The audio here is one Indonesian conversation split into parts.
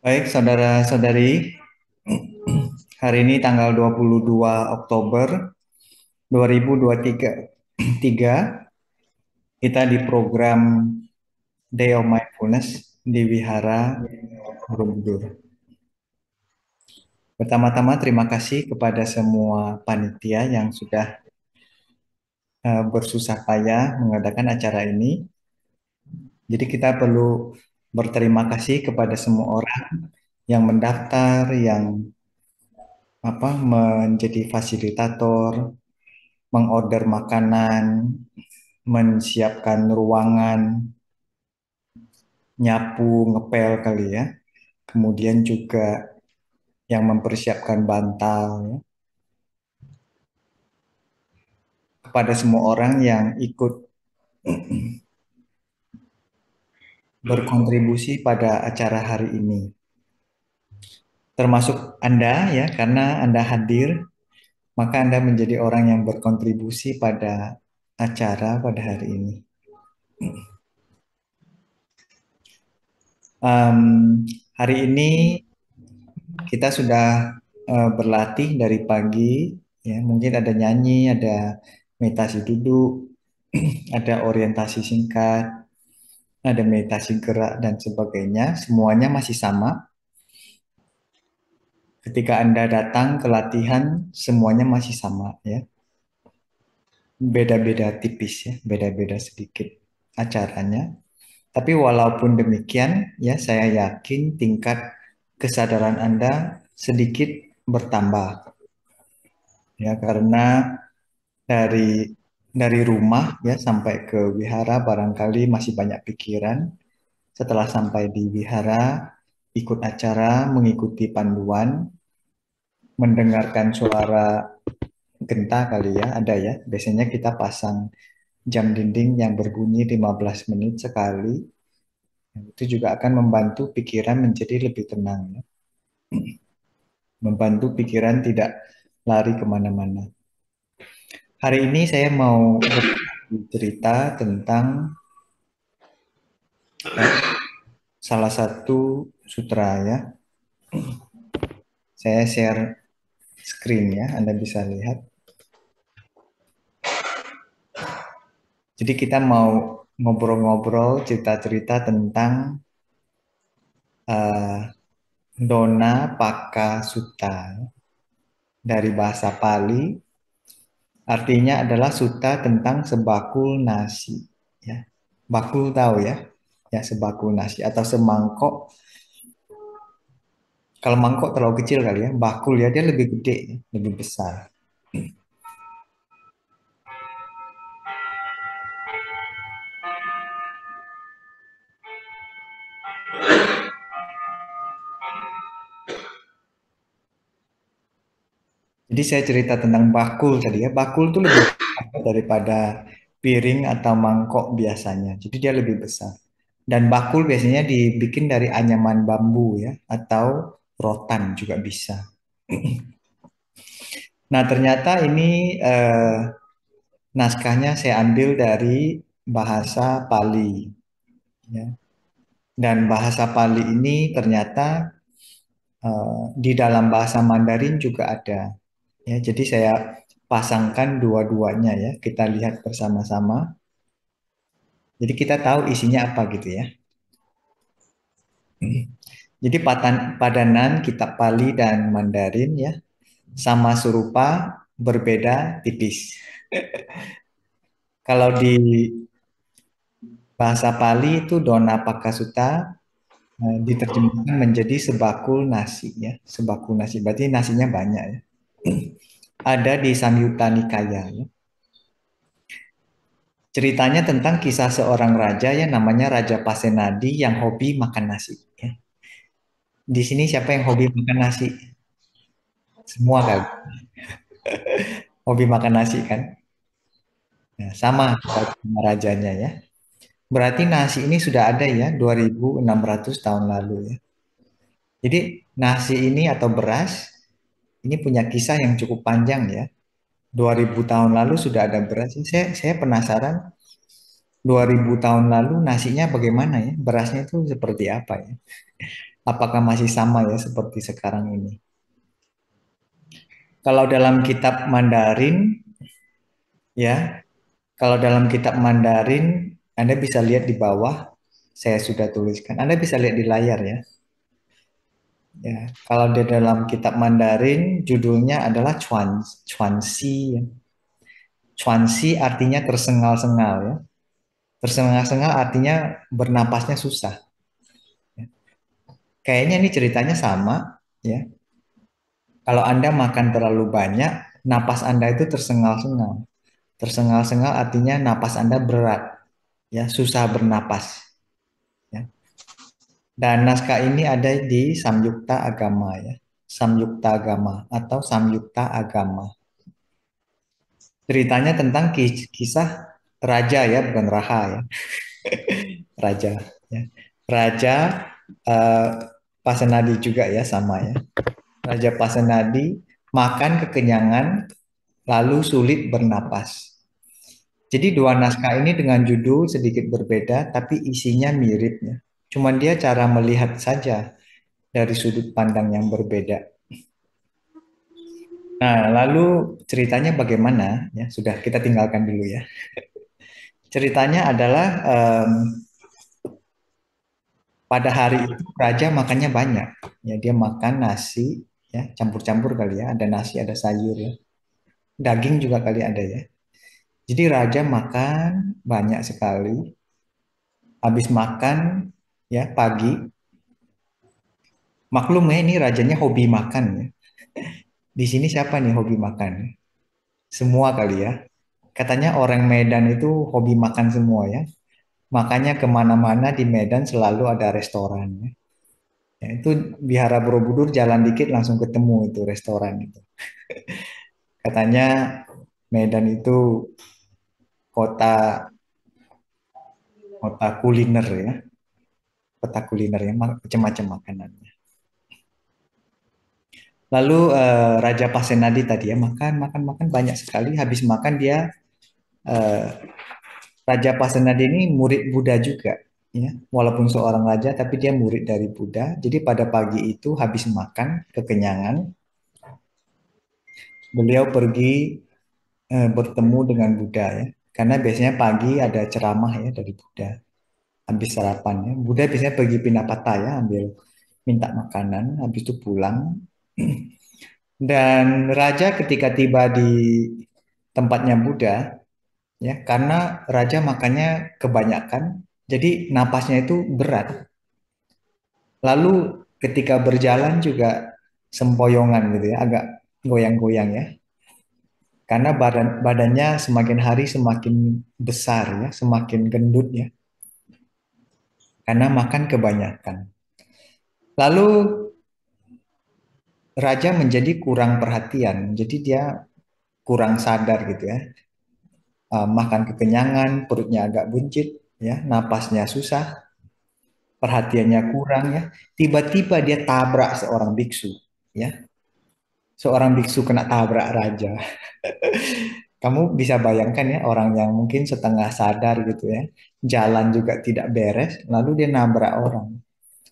Baik, saudara-saudari, hari ini tanggal 22 Oktober 2023, kita di program Day of Mindfulness di Wihara Borobudur. Pertama-tama terima kasih kepada semua panitia yang sudah bersusah payah mengadakan acara ini. Jadi kita perlu berterima kasih kepada semua orang yang mendaftar, yang menjadi fasilitator, mengorder makanan, menyiapkan ruangan, nyapu, ngepel kali ya. Kemudian juga yang mempersiapkan bantal ya. Kepada semua orang yang ikut berkontribusi pada acara hari ini. Termasuk Anda ya, karena Anda hadir, maka Anda menjadi orang yang berkontribusi pada acara pada hari ini. Hari ini kita sudah berlatih dari pagi, ya mungkin ada nyanyi, ada meditasi duduk, ada orientasi singkat, ada meditasi gerak dan sebagainya. Semuanya masih sama. Ketika Anda datang ke latihan, semuanya masih sama ya. Beda-beda tipis ya, beda-beda sedikit acaranya. Tapi walaupun demikian, ya saya yakin tingkat kesadaran Anda sedikit bertambah. Ya, karena dari rumah ya sampai ke wihara barangkali masih banyak pikiran. Setelah sampai di wihara, ikut acara, mengikuti panduan, mendengarkan suara genta kali ya, ada ya. Biasanya kita pasang jam dinding yang berbunyi 15 menit sekali. Itu juga akan membantu pikiran menjadi lebih tenang ya. Membantu pikiran tidak lari kemana-mana. Hari ini saya mau cerita tentang salah satu sutra ya. Saya share screen ya, Anda bisa lihat. Jadi kita mau ngobrol-ngobrol, cerita-cerita tentang uh, Dona Paka Sutta dari bahasa Pali. Artinya adalah sutta tentang sebakul nasi. Ya, bakul tahu ya, ya sebakul nasi atau semangkok. Kalau mangkok terlalu kecil kali ya, bakul ya dia lebih gede, lebih besar. Jadi saya cerita tentang bakul tadi ya. Bakul itu lebih besar daripada piring atau mangkok biasanya. Jadi dia lebih besar. Dan bakul biasanya dibikin dari anyaman bambu ya, atau rotan juga bisa. Nah ternyata ini naskahnya saya ambil dari bahasa Pali. Ya. Dan bahasa Pali ini ternyata di dalam bahasa Mandarin juga ada. Ya, jadi saya pasangkan dua-duanya ya. Kita lihat bersama-sama. Jadi kita tahu isinya apa gitu ya. Jadi padanan kitab Pali dan Mandarin ya sama serupa, berbeda tipis. Kalau di bahasa Pali itu Dona Pakasuta diterjemahkan menjadi sebakul nasi ya, sebakul nasi. Berarti nasinya banyak ya. Ada di Samyutta Nikaya ya. Ceritanya tentang kisah seorang raja yang namanya Raja Pasenadi yang hobi makan nasi. Ya. Di sini siapa yang hobi makan nasi? Semua kali. Hobi makan nasi kan? Nah, sama sama rajanya ya. Berarti nasi ini sudah ada ya 2600 tahun lalu ya. Jadi nasi ini atau beras ini punya kisah yang cukup panjang ya. 2000 tahun lalu sudah ada beras. Saya penasaran 2000 tahun lalu nasinya bagaimana ya? Berasnya itu seperti apa ya? Apakah masih sama ya seperti sekarang ini? Kalau dalam kitab Mandarin ya, kalau dalam kitab Mandarin Anda bisa lihat di bawah saya sudah tuliskan. Anda bisa lihat di layar ya. Ya, kalau di dalam kitab Mandarin judulnya adalah Chuanxi ya. Chuanxi artinya tersengal-sengal ya. Tersengal-sengal artinya bernapasnya susah. Kayaknya ini ceritanya sama ya. Kalau Anda makan terlalu banyak, napas Anda itu tersengal-sengal. Tersengal-sengal artinya napas Anda berat, ya, susah bernapas. Ya. Dan naskah ini ada di Samyukta Agama ya, Samyukta Agama atau Samyukta Agama. Ceritanya tentang kisah raja ya, bukan raha ya, raja. Ya. Raja eh, Pasenadi juga ya sama ya. Raja Pasenadi makan kekenyangan lalu sulit bernapas. Jadi dua naskah ini dengan judul sedikit berbeda, tapi isinya mirip ya. Cuman dia cara melihat saja dari sudut pandang yang berbeda. Nah, lalu ceritanya bagaimana? Ya, sudah kita tinggalkan dulu ya. Ceritanya adalah pada hari itu raja makannya banyak. Ya, dia makan nasi, ya, campur-campur kali ya. Ada nasi, ada sayur ya. Daging juga kali ada ya. Jadi raja makan banyak sekali. Habis makan ya pagi, maklum ya ini rajanya hobi makan ya. Di sini siapa nih hobi makan? Semua kali ya. Katanya orang Medan itu hobi makan semua ya. Makanya kemana-mana di Medan selalu ada restoran ya. Ya, itu Wihara Borobudur jalan dikit langsung ketemu itu restoran itu. Katanya Medan itu kota kota kuliner ya. Kota kuliner ya, macam-macam makanannya. Lalu Raja Pasenadi tadi ya makan makan makan banyak sekali. Habis makan dia eh, Raja Pasenadi ini murid Buddha juga, ya. Walaupun seorang raja, tapi dia murid dari Buddha. Jadi pada pagi itu habis makan kekenyangan, beliau pergi bertemu dengan Buddha ya. Karena biasanya pagi ada ceramah ya dari Buddha. Habis sarapan ya. Buddha biasanya pergi Pinapata ya, ambil minta makanan, habis itu pulang. Dan raja ketika tiba di tempatnya Buddha, ya karena raja makannya kebanyakan, jadi napasnya itu berat. Lalu ketika berjalan juga sempoyongan gitu ya, agak goyang-goyang ya. Karena badannya semakin hari semakin besar ya, semakin gendut ya. Karena makan kebanyakan. Lalu raja menjadi kurang perhatian, jadi dia kurang sadar gitu ya. Makan kekenyangan, perutnya agak buncit ya, napasnya susah, perhatiannya kurang ya. Tiba-tiba dia tabrak seorang biksu ya. Seorang biksu kena tabrak raja. Kamu bisa bayangkan ya orang yang mungkin setengah sadar gitu ya, jalan juga tidak beres, lalu dia nabrak orang.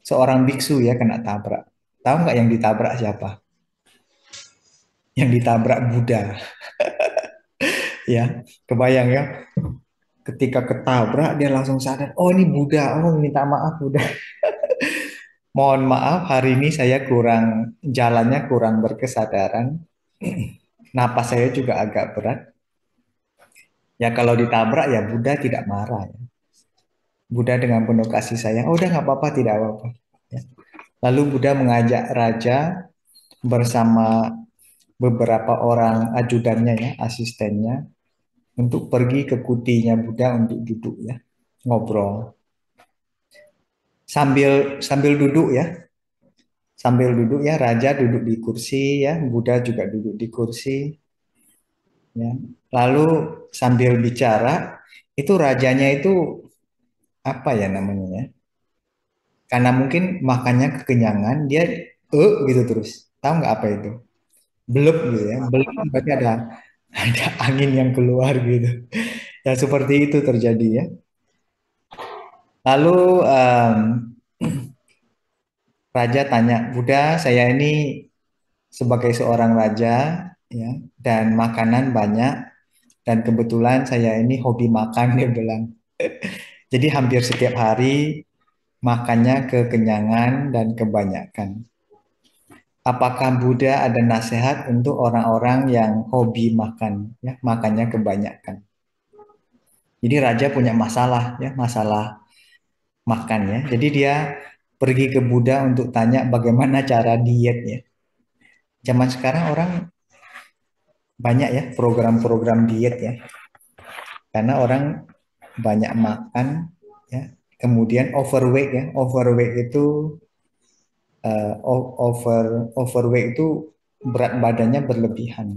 Seorang biksu ya kena tabrak. Tahu nggak yang ditabrak siapa? Yang ditabrak Buddha. Ya, kebayang ya. Ketika ketabrak dia langsung sadar, oh ini Buddha, oh minta maaf Buddha. Mohon maaf hari ini saya kurang jalannya kurang berkesadaran. Napas saya juga agak berat. Ya kalau ditabrak ya Buddha tidak marah ya. Buddha dengan penuh kasih sayang, oh udah nggak apa-apa, tidak apa-apa. Ya. Lalu Buddha mengajak raja bersama beberapa orang ajudannya ya, asistennya, untuk pergi ke kutinya Buddha untuk duduk ya, ngobrol. Sambil sambil duduk ya, sambil duduk ya, raja duduk di kursi ya, Buddha juga duduk di kursi ya. Lalu sambil bicara, itu rajanya itu apa ya namanya ya? Karena mungkin makannya kekenyangan, dia gitu terus. Tahu nggak apa itu? Belum gitu ya. Belum berarti ada angin yang keluar gitu. Ya seperti itu terjadi ya. Lalu raja tanya, Buddha, saya ini sebagai seorang raja, ya, dan makanan banyak, dan kebetulan saya ini hobi makan, dia bilang. Jadi hampir setiap hari makannya kekenyangan dan kebanyakan. Apakah Buddha ada nasihat untuk orang-orang yang hobi makan, ya, makannya kebanyakan? Jadi raja punya masalah, ya, masalah makan, ya. Jadi dia pergi ke Buddha untuk tanya bagaimana cara dietnya. Zaman sekarang orang banyak ya program-program diet ya, karena orang banyak makan, ya. Kemudian overweight ya, overweight itu overweight itu berat badannya berlebihan,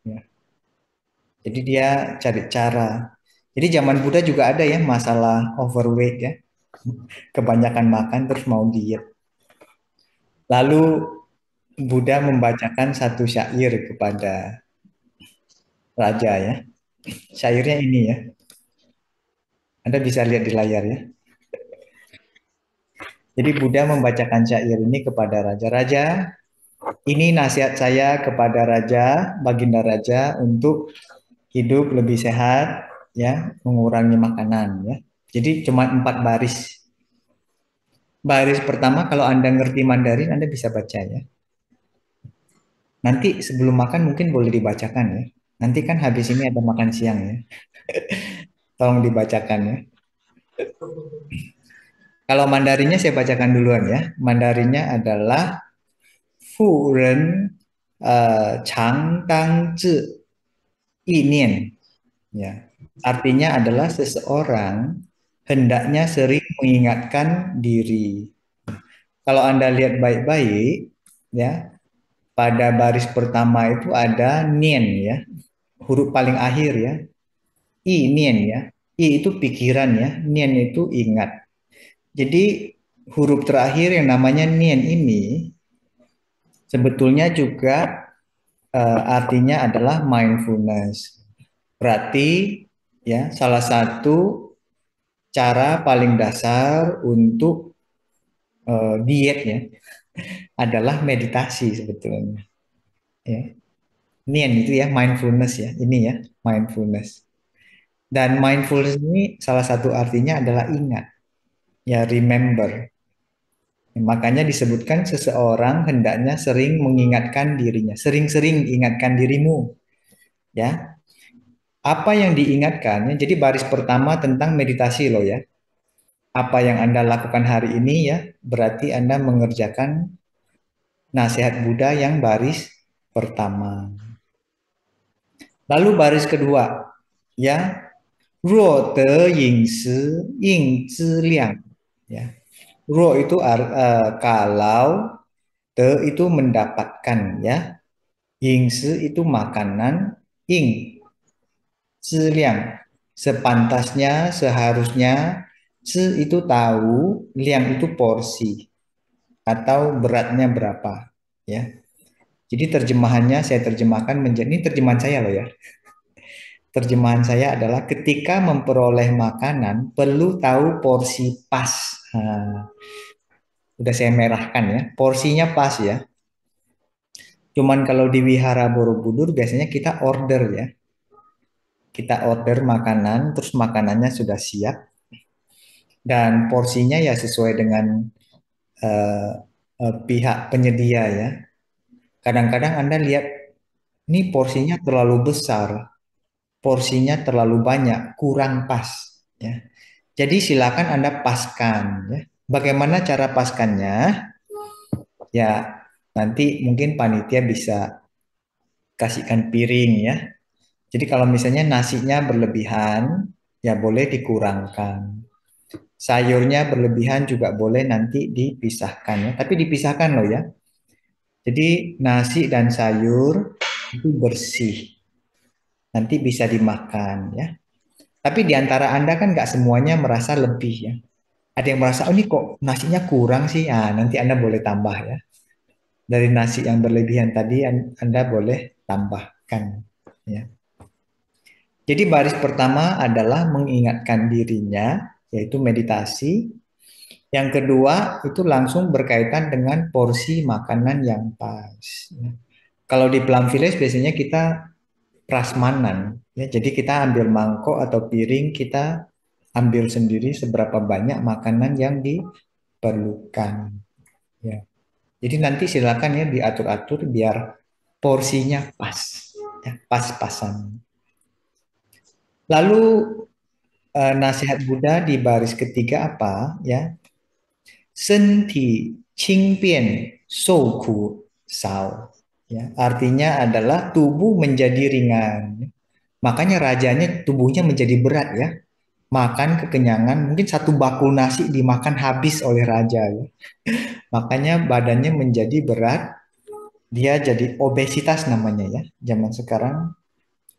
ya. Jadi dia cari cara. Jadi zaman Buddha juga ada ya masalah overweight ya, kebanyakan makan terus mau diet. Lalu Buddha membacakan satu syair kepada raja ya. Syairnya ini ya. Anda bisa lihat di layar ya. Jadi Buddha membacakan syair ini kepada raja. Raja, ini nasihat saya kepada raja, baginda raja untuk hidup lebih sehat, ya, mengurangi makanan, ya. Jadi cuma 4 baris. Baris pertama kalau Anda ngerti Mandarin, Anda bisa baca ya. Nanti sebelum makan mungkin boleh dibacakan ya. Nanti kan habis ini ada makan siang ya. Tolong dibacakan ya. Kalau Mandarinnya saya bacakan duluan ya. Mandarinnya adalah Fu Ren Chang Dang Zhi Yi Nian. Ya. Artinya adalah seseorang hendaknya sering mengingatkan diri. Kalau Anda lihat baik-baik, ya, pada baris pertama itu ada nian ya, huruf paling akhir ya. I nian ya. I itu pikiran ya, nian itu ingat. Jadi huruf terakhir yang namanya nian ini sebetulnya juga artinya adalah mindfulness. Berarti ya salah satu cara paling dasar untuk diet ya adalah meditasi sebetulnya. Ya. Nian itu ya mindfulness ya, ini ya mindfulness. Dan mindfulness ini salah satu artinya adalah ingat, ya remember. Makanya disebutkan seseorang hendaknya sering mengingatkan dirinya, sering-sering ingatkan dirimu, ya. Apa yang diingatkan? Ya, jadi baris pertama tentang meditasi loh ya. Apa yang Anda lakukan hari ini ya, berarti Anda mengerjakan nasihat Buddha yang baris pertama. Lalu baris kedua, ya, ruo de ying shi ying zi liang. Ya. Ruo itu kalau, de itu mendapatkan ya. Ying shi itu makanan, ying zi liang sepantasnya, seharusnya, zi itu tahu, liang itu porsi atau beratnya berapa ya. Jadi terjemahannya saya terjemahkan menjadi, ini terjemahan saya loh ya. Terjemahan saya adalah ketika memperoleh makanan perlu tahu porsi pas. Nah, udah saya merahkan ya, porsinya pas ya. Cuman kalau di Wihara Borobudur biasanya kita order ya. Kita order makanan, terus makanannya sudah siap dan porsinya ya sesuai dengan eh, pihak penyedia ya. Kadang-kadang Anda lihat ini porsinya terlalu besar, porsinya terlalu banyak, kurang pas ya. Jadi silakan Anda paskan ya. Bagaimana cara paskannya? Ya, nanti mungkin panitia bisa kasihkan piring ya. Jadi kalau misalnya nasinya berlebihan, ya boleh dikurangkan. Sayurnya berlebihan juga boleh nanti dipisahkan ya. Tapi dipisahkan loh ya. Jadi nasi dan sayur itu bersih. Nanti bisa dimakan ya. Tapi di antara Anda kan nggak semuanya merasa lebih ya. Ada yang merasa, oh ini kok nasinya kurang sih. Ah, nanti Anda boleh tambah ya. Dari nasi yang berlebihan tadi Anda boleh tambahkan ya. Jadi baris pertama adalah mengingatkan dirinya yaitu meditasi. Yang kedua itu langsung berkaitan dengan porsi makanan yang pas. Ya. Kalau di Plum Village biasanya kita prasmanan, ya. Jadi kita ambil mangkok atau piring, kita ambil sendiri seberapa banyak makanan yang diperlukan. Ya. Jadi nanti silakan ya diatur-atur biar porsinya pas, ya, pas-pasan. Lalu nasihat Buddha di baris ketiga apa? Ya, senti qingbian souku sao. Ya, artinya adalah tubuh menjadi ringan. Makanya rajanya tubuhnya menjadi berat ya. Makan kekenyangan, mungkin satu bakul nasi dimakan habis oleh raja ya. Makanya badannya menjadi berat, dia jadi obesitas namanya ya. Zaman sekarang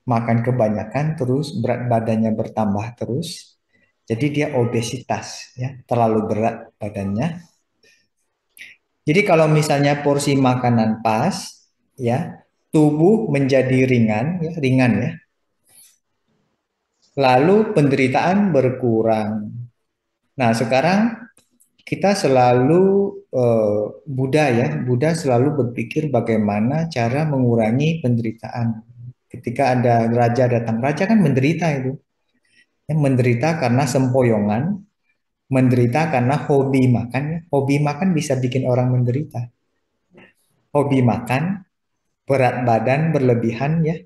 makan kebanyakan terus berat badannya bertambah terus. Jadi dia obesitas ya, terlalu berat badannya. Jadi kalau misalnya porsi makanan pas ya, tubuh menjadi ringan ya, ringan ya. Lalu penderitaan berkurang. Nah, sekarang kita selalu Buddha ya, Buddha selalu berpikir bagaimana cara mengurangi penderitaan. Ketika ada raja datang, raja kan menderita itu. Ya, menderita karena sempoyongan, menderita karena hobi makan. Ya. Hobi makan bisa bikin orang menderita. Hobi makan, berat badan berlebihan ya.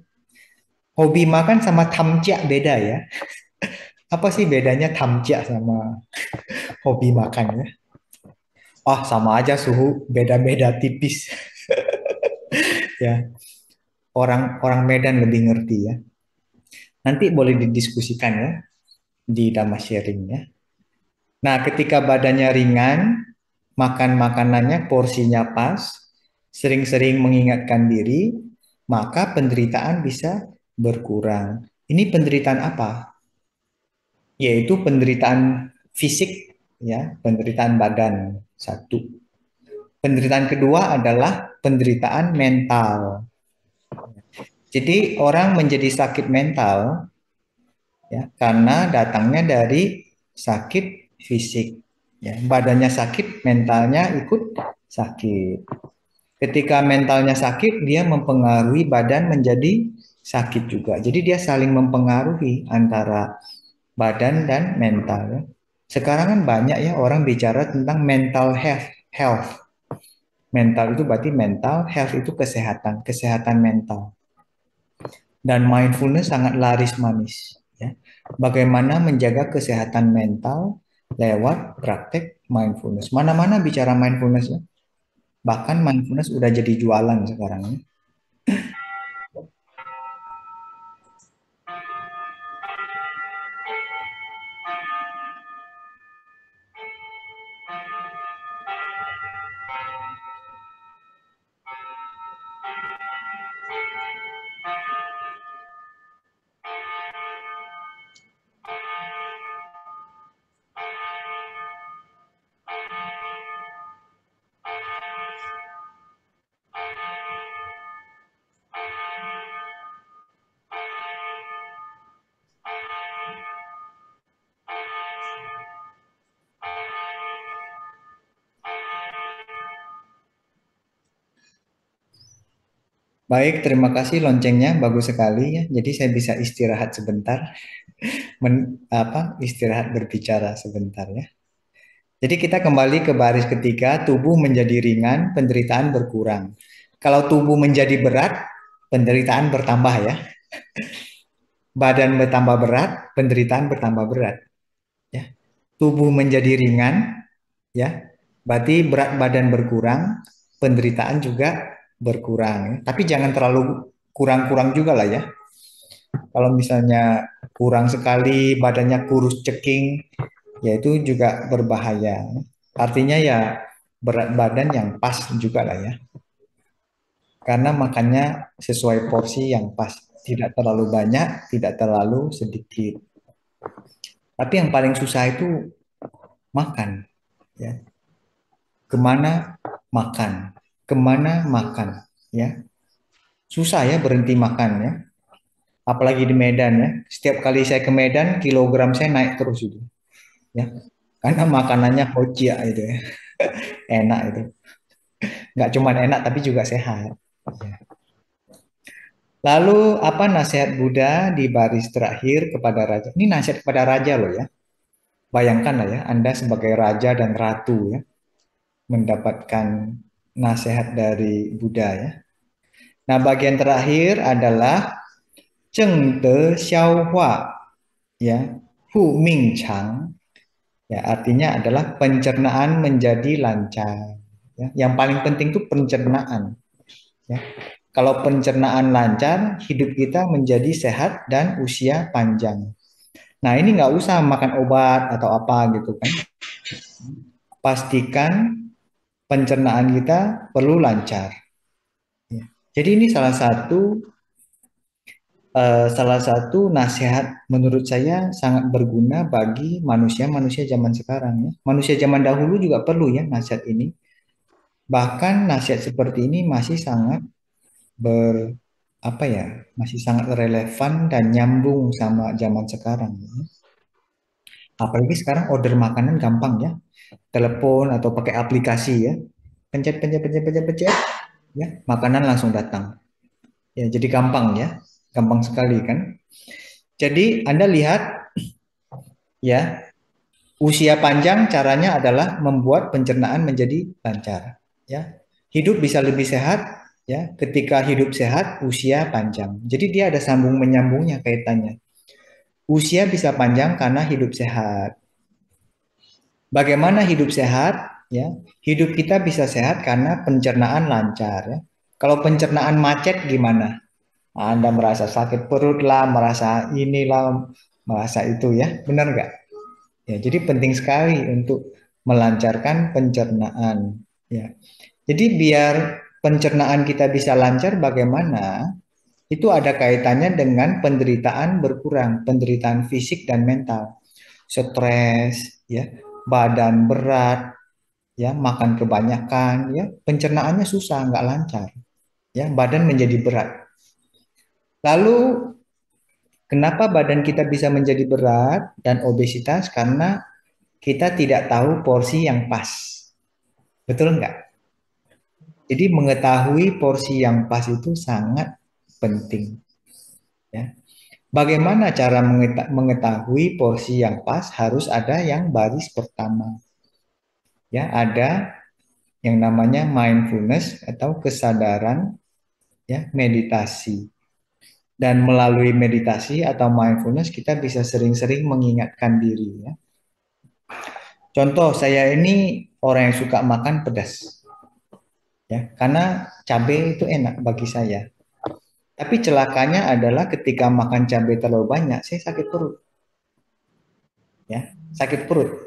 Hobi makan sama tamja beda ya. Apa sih bedanya tamja sama hobi makan ya? Oh, sama aja suhu, beda-beda tipis ya. Orang Medan lebih ngerti ya. Nanti boleh didiskusikan ya di Dhamma sharing ya. Nah, ketika badannya ringan, makan makanannya porsinya pas, sering-sering mengingatkan diri, maka penderitaan bisa berkurang. Ini penderitaan apa? Yaitu penderitaan fisik, ya, penderitaan badan. Satu. Penderitaan kedua adalah penderitaan mental. Jadi orang menjadi sakit mental ya karena datangnya dari sakit fisik. Ya, badannya sakit, mentalnya ikut sakit. Ketika mentalnya sakit, dia mempengaruhi badan menjadi sakit juga. Jadi dia saling mempengaruhi antara badan dan mental ya. Sekarang kan banyak ya orang bicara tentang mental health. Mental itu berarti mental, health itu kesehatan, kesehatan mental. Dan mindfulness sangat laris manis ya. Bagaimana menjaga kesehatan mental lewat praktek mindfulness. Mana-mana bicara mindfulness ya. Bahkan mindfulness udah jadi jualan sekarang ya. Baik, terima kasih loncengnya bagus sekali ya. Jadi saya bisa istirahat sebentar, istirahat berbicara sebentar ya. Jadi kita kembali ke baris ketiga, tubuh menjadi ringan, penderitaan berkurang. Kalau tubuh menjadi berat, penderitaan bertambah ya. Badan bertambah berat, penderitaan bertambah berat. Ya. Tubuh menjadi ringan, ya. Berarti berat badan berkurang, penderitaan juga berkurang. Ya. Tapi jangan terlalu kurang-kurang juga lah ya. Kalau misalnya kurang sekali, badannya kurus ceking, ya itu juga berbahaya. Artinya ya berat badan yang pas juga lah ya. Karena makannya sesuai porsi yang pas. Tidak terlalu banyak, tidak terlalu sedikit. Tapi yang paling susah itu makan. Ya. Kemana makan? Kemana makan? Ya. Susah ya berhenti makan ya. Apalagi di Medan ya. Setiap kali saya ke Medan, kilogram saya naik terus itu. ya. Karena makanannya hojia itu ya. Enak itu. Nggak cuma enak tapi juga sehat. Ya. Lalu apa nasihat Buddha di baris terakhir kepada raja? Ini nasihat kepada raja loh ya. Bayangkanlah ya, Anda sebagai raja dan ratu ya, mendapatkan nasihat dari Buddha ya. Nah, bagian terakhir adalah Zheng De Xiao Hua ya, Hu Ming Chang ya, artinya adalah pencernaan menjadi lancar. Ya. Yang paling penting itu pencernaan. Ya. Kalau pencernaan lancar, hidup kita menjadi sehat dan usia panjang. Nah, ini nggak usah makan obat atau apa gitu kan. Pastikan pencernaan kita perlu lancar. Ya. Jadi ini salah satu nasihat menurut saya sangat berguna bagi manusia-manusia zaman sekarang ya. Manusia zaman dahulu juga perlu ya nasihat ini. Bahkan nasihat seperti ini masih sangat ber apa ya, masih sangat relevan dan nyambung sama zaman sekarang ya. Apalagi sekarang order makanan gampang ya. Telepon atau pakai aplikasi ya. Pencet pencet pencet pencet pencet ya, makanan langsung datang. Ya, jadi gampang ya. Gampang sekali kan. Jadi Anda lihat ya, usia panjang caranya adalah membuat pencernaan menjadi lancar. Ya, hidup bisa lebih sehat. Ya, ketika hidup sehat, usia panjang. Jadi dia ada sambung menyambungnya kaitannya. Usia bisa panjang karena hidup sehat. Bagaimana hidup sehat? Ya, hidup kita bisa sehat karena pencernaan lancar. Ya. Kalau pencernaan macet gimana? Anda merasa sakit perut lah, merasa inilah, merasa itu ya, benar nggak? Ya, jadi penting sekali untuk melancarkan pencernaan. Ya, jadi biar pencernaan kita bisa lancar, bagaimana? Itu ada kaitannya dengan penderitaan berkurang, penderitaan fisik dan mental, stres, ya, badan berat, ya, makan kebanyakan, ya, pencernaannya susah, nggak lancar, ya, badan menjadi berat. Lalu kenapa badan kita bisa menjadi berat dan obesitas? Karena kita tidak tahu porsi yang pas. Betul nggak? Jadi mengetahui porsi yang pas itu sangat penting. Ya. Bagaimana cara mengetahui porsi yang pas? Harus ada yang baris pertama. Ya, ada yang namanya mindfulness atau kesadaran ya, meditasi. Dan melalui meditasi atau mindfulness kita bisa sering-sering mengingatkan diri ya. Contoh saya ini orang yang suka makan pedas ya, karena cabai itu enak bagi saya. Tapi celakanya adalah ketika makan cabai terlalu banyak, saya sakit perut ya, sakit perut.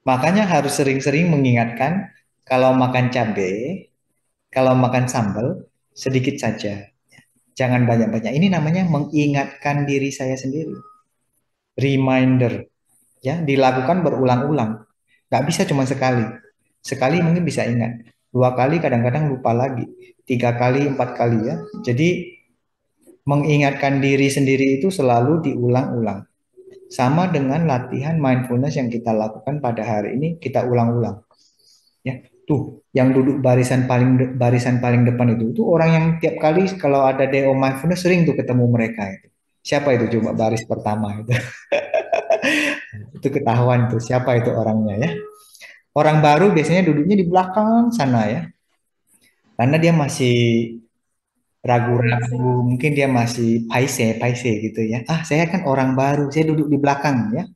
Makanya harus sering-sering mengingatkan kalau makan cabai, kalau makan sambal sedikit saja. Jangan banyak-banyak. Ini namanya mengingatkan diri saya sendiri. Reminder ya, dilakukan berulang-ulang. Nggak bisa cuma sekali. Sekali mungkin bisa ingat. Dua kali kadang-kadang lupa lagi. Tiga kali, empat kali ya. Jadi mengingatkan diri sendiri itu selalu diulang-ulang. Sama dengan latihan mindfulness yang kita lakukan pada hari ini, kita ulang-ulang. Ya, tuh yang duduk barisan paling depan itu orang yang tiap kali kalau ada DO mindfulness sering tuh ketemu mereka itu. Siapa itu coba baris pertama itu? Itu ketahuan tuh siapa itu orangnya ya. Orang baru biasanya duduknya di belakang sana ya. Karena dia masih ragu-ragu, mungkin dia masih paise gitu ya. Ah, saya kan orang baru, saya duduk di belakang ya.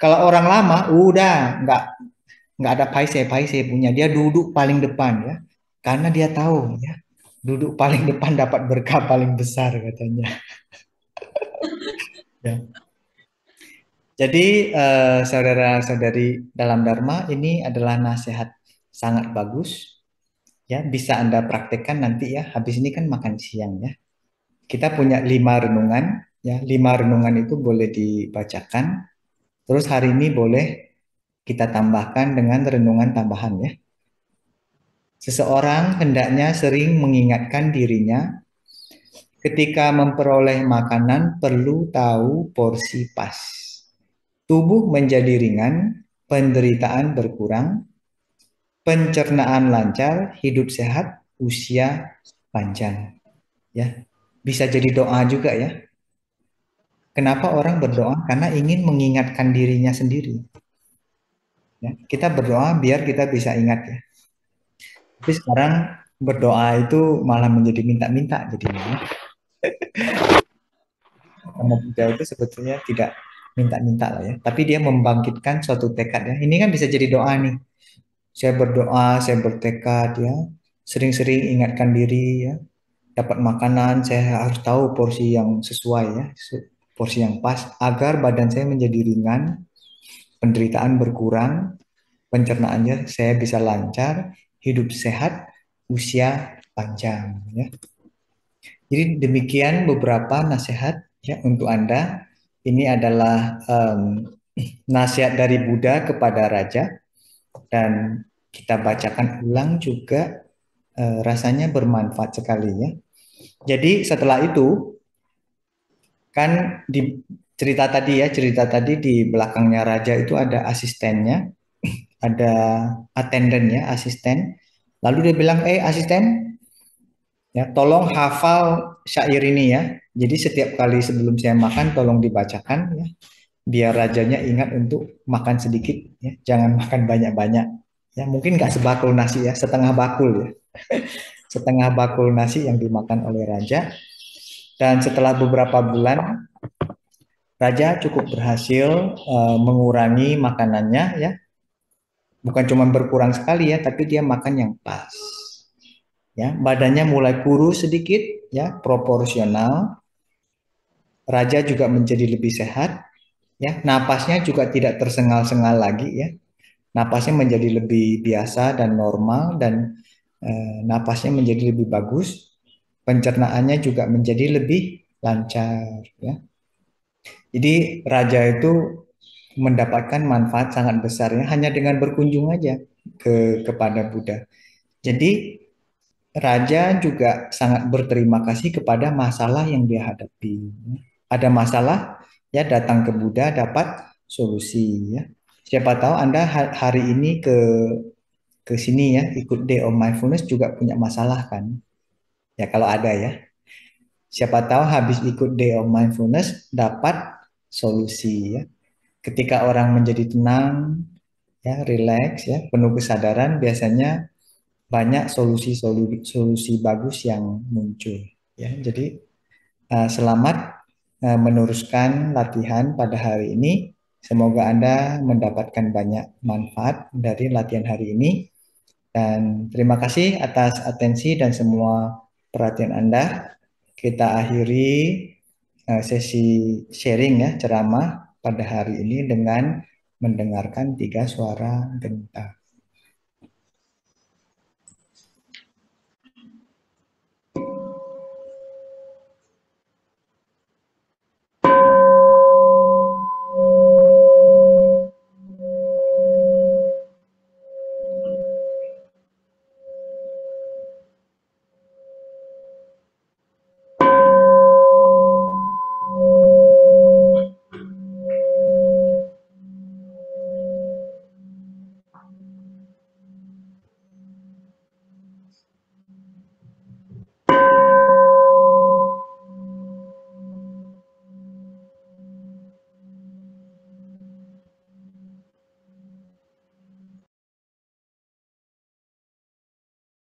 Kalau orang lama, udah nggak ada paise punya. Dia duduk paling depan ya. Karena dia tahu ya, duduk paling depan dapat berkah paling besar katanya. Ya. Jadi saudara-saudari dalam Dharma ini adalah nasihat sangat bagus ya, bisa Anda praktekkan nanti ya. Habis ini kan makan siang ya. Kita punya 5 renungan ya. 5 renungan itu boleh dibacakan. Terus hari ini boleh kita tambahkan dengan renungan tambahan ya. Seseorang hendaknya sering mengingatkan dirinya ketika memperoleh makanan perlu tahu porsi pas. tubuh menjadi ringan, penderitaan berkurang, pencernaan lancar, hidup sehat, usia panjang. Ya, bisa jadi doa juga ya. Kenapa orang berdoa? Karena ingin mengingatkan dirinya sendiri. Ya, kita berdoa biar kita bisa ingat ya. Tapi sekarang berdoa itu malah menjadi minta-minta jadinya. Ya. Karena Buddha itu sebetulnya tidak minta-minta lah ya. Tapi dia membangkitkan suatu tekad ya. Ini kan bisa jadi doa nih. Saya berdoa, saya bertekad ya. Sering-sering ingatkan diri ya. Dapat makanan, saya harus tahu porsi yang sesuai ya. Porsi yang pas. Agar badan saya menjadi ringan, penderitaan berkurang, pencernaannya saya bisa lancar, hidup sehat, usia panjang ya. Jadi demikian beberapa nasihat ya untuk Anda. Ini adalah nasihat dari Buddha kepada raja dan kita bacakan ulang juga, rasanya bermanfaat sekali ya. Jadi setelah itu kan di cerita tadi di belakangnya raja itu ada asistennya, ada attendant ya, asisten. Lalu dia bilang, asisten, ya tolong hafal syair ini ya. Jadi setiap kali sebelum saya makan tolong dibacakan ya, biar rajanya ingat untuk makan sedikit ya, jangan makan banyak-banyak. Ya mungkin nggak sebakul nasi ya, setengah bakul ya, setengah bakul nasi yang dimakan oleh raja. Dan setelah beberapa bulan, raja cukup berhasil mengurangi makanannya ya, bukan cuma berkurang sekali ya, tapi dia makan yang pas. Ya, badannya mulai kurus sedikit ya, proporsional. Raja juga menjadi lebih sehat ya, napasnya juga tidak tersengal-sengal lagi ya. Napasnya menjadi lebih biasa dan normal dan napasnya menjadi lebih bagus. Pencernaannya juga menjadi lebih lancar ya. Jadi raja itu mendapatkan manfaat sangat besar ya, hanya dengan berkunjung aja kepada Buddha. Jadi raja juga sangat berterima kasih kepada masalah yang dia hadapi. Ada masalah, ya datang ke Buddha dapat solusi ya. Siapa tahu Anda hari ini ke sini ya, ikut Day of Mindfulness juga punya masalah kan? Ya kalau ada ya. Siapa tahu habis ikut Day of Mindfulness dapat solusi ya. Ketika orang menjadi tenang, ya, rileks ya, penuh kesadaran, biasanya banyak solusi bagus yang muncul ya. Jadi selamat meneruskan latihan pada hari ini. Semoga Anda mendapatkan banyak manfaat dari latihan hari ini. Dan terima kasih atas atensi dan semua perhatian Anda. Kita akhiri sesi sharing ya, ceramah pada hari ini dengan mendengarkan tiga suara genta.